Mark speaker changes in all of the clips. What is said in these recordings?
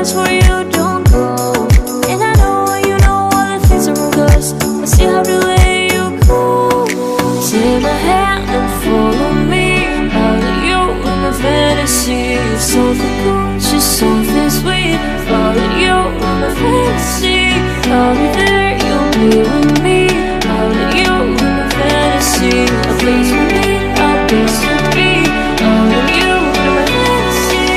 Speaker 1: feelings for you don't go. And I know you know all the things are wrong, 'cause I see how to let you go. Take my hand and follow me out of you in my fantasy. Something cool, just something sweet. Follow you in my fantasy. I'll be there, you'll be with me. Out of you in my fantasy. A place for me, a place to be. Out of you in my fantasy.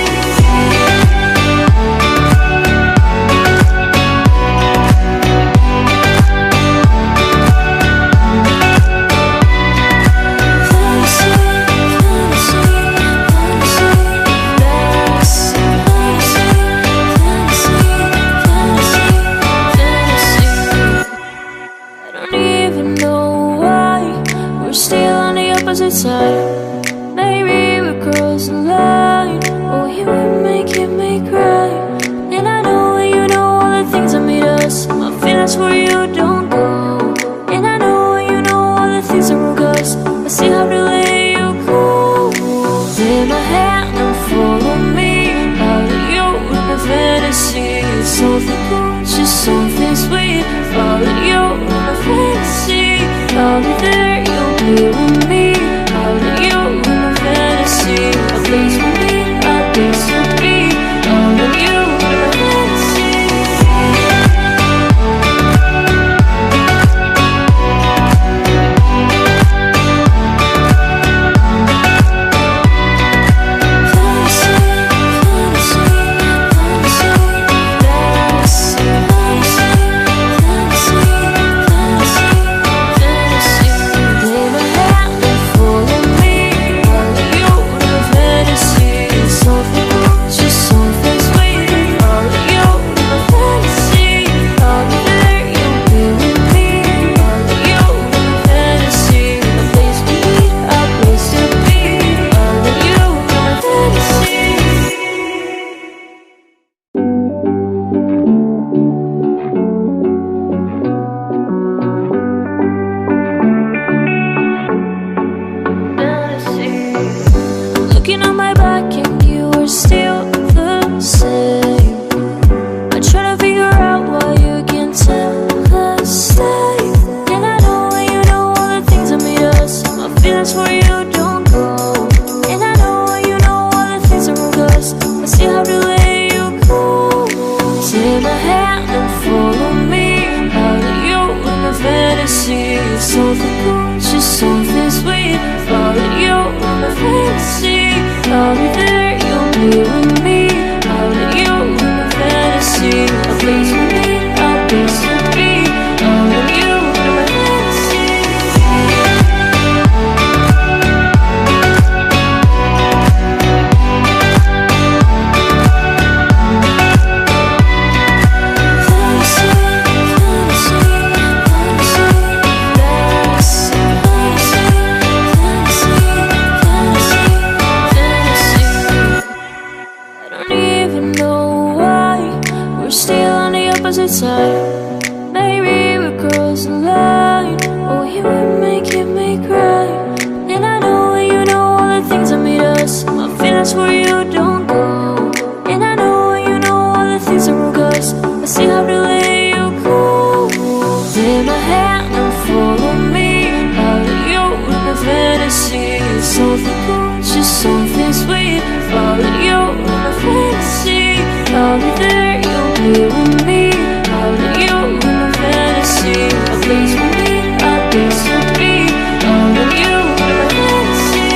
Speaker 1: Side. Maybe we cross the line. Oh, you were making me cry. And I know you know all the things that made us. My feelings for you don't go. And I know you know all the things that wrong, 'cause I see how to let you go. Take my hand and follow me out of you in my fantasy. Something cool, just something sweet. Follow you in my fantasy. I'll be there, you'll be with me. Out of you in my fantasy. A place for me, a place to be. Out of you in my fantasy. Something cool, just something sweet. Follow you in my fantasy. I'll be there, you'll be with me. Out of you in my fantasy. A place for me, a place to be. Out of you in my fantasy. Side. Maybe we cross the line. Oh, you were making me cry. And I know you know all the things that made us. My feelings for you don't go. And I know you know all the things that wrong, 'cause I see how to let you go. Take my hand and follow me out of you in my fantasy. Something cool, just something sweet. Follow you in my fantasy. I'll be there, you'll be with me. Out of you in my fantasy. A place for me, a place to be. Out of you in my fantasy.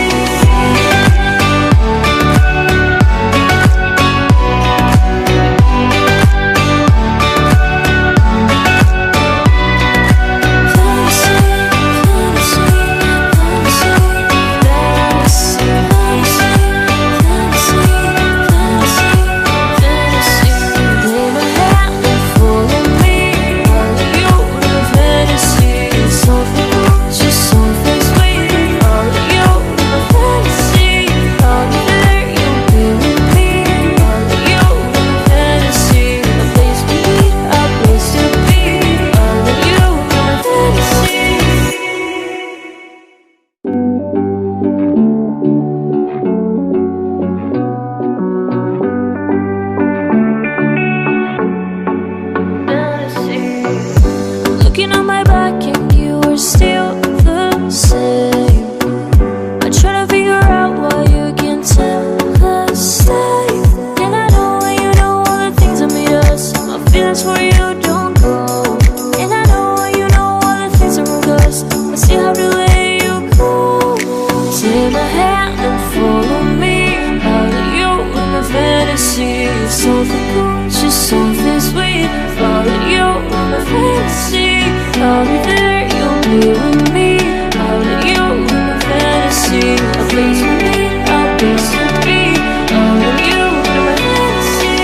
Speaker 1: Take my hand. I'll be there, you'll be with me. I'll let you in my fantasy. A place to be, a place to be. I'll let you in my fantasy.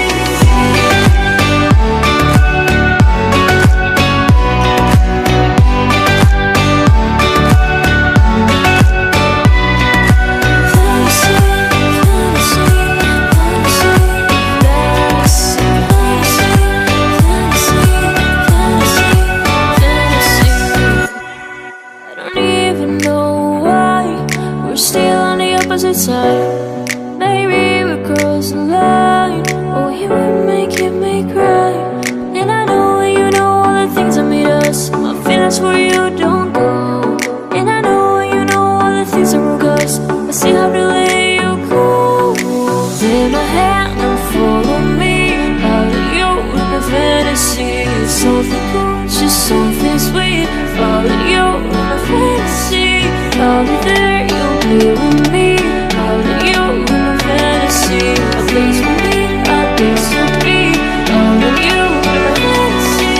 Speaker 1: Side. Maybe we're crossing the line. Oh, you would make me cry. And I know you know all the things that made us. My feelings for you don't go. And I know you know all the things that broke us. I still have to let you go. Take my hand and follow me. I'll let you in my fantasy. Something cool, just something sweet. I'll let you in my fantasy. I'll be there, you'll be with me. I'll let you in my fantasy. A place for me, a place to be. I'll let you in my fantasy.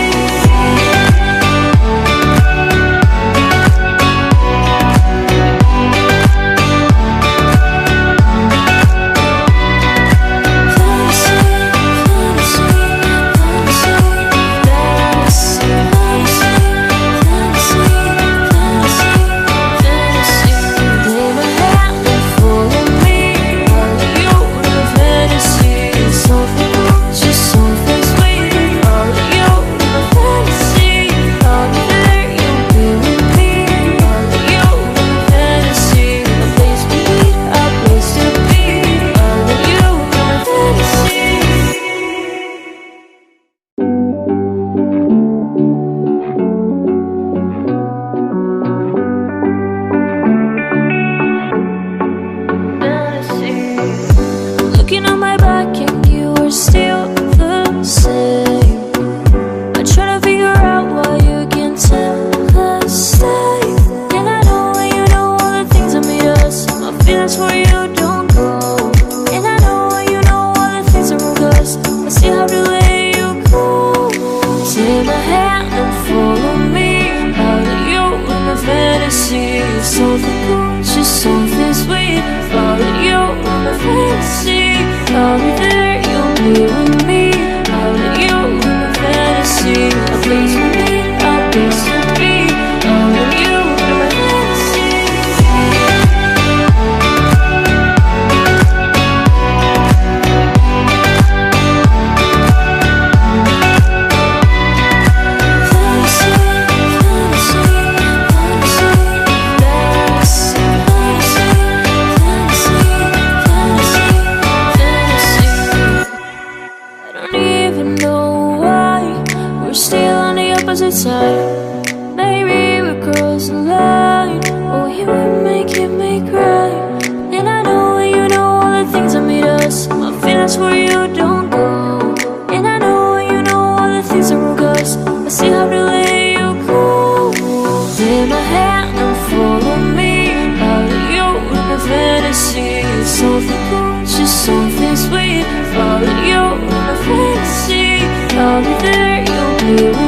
Speaker 1: Looking on my back and you are still the same. I try to figure out why you can't tell us stay. And I know you know all the things that made us. My feelings for you don't go. And I know you know all the things that broke us. I still have to let you go. Take my hand and follow me. I'll let you in my fantasy. Something cool, just something sweet. I'll let you in my fantasy. I'll be there, you'll be with me. I'll let you in my fantasy. A place for me, a place to be. I'll let you in my fantasy. Side. Maybe we're crossing the line. Oh, you would make me cry. And I know you know all the things that made us. My feelings for you don't go. And I know you know all the things that broke us. I still have to let you go. Take my hand and follow me. I'll let you in my fantasy. Something cool, just something sweet. I'll let you in my fantasy. I'll be there, you'll be with me.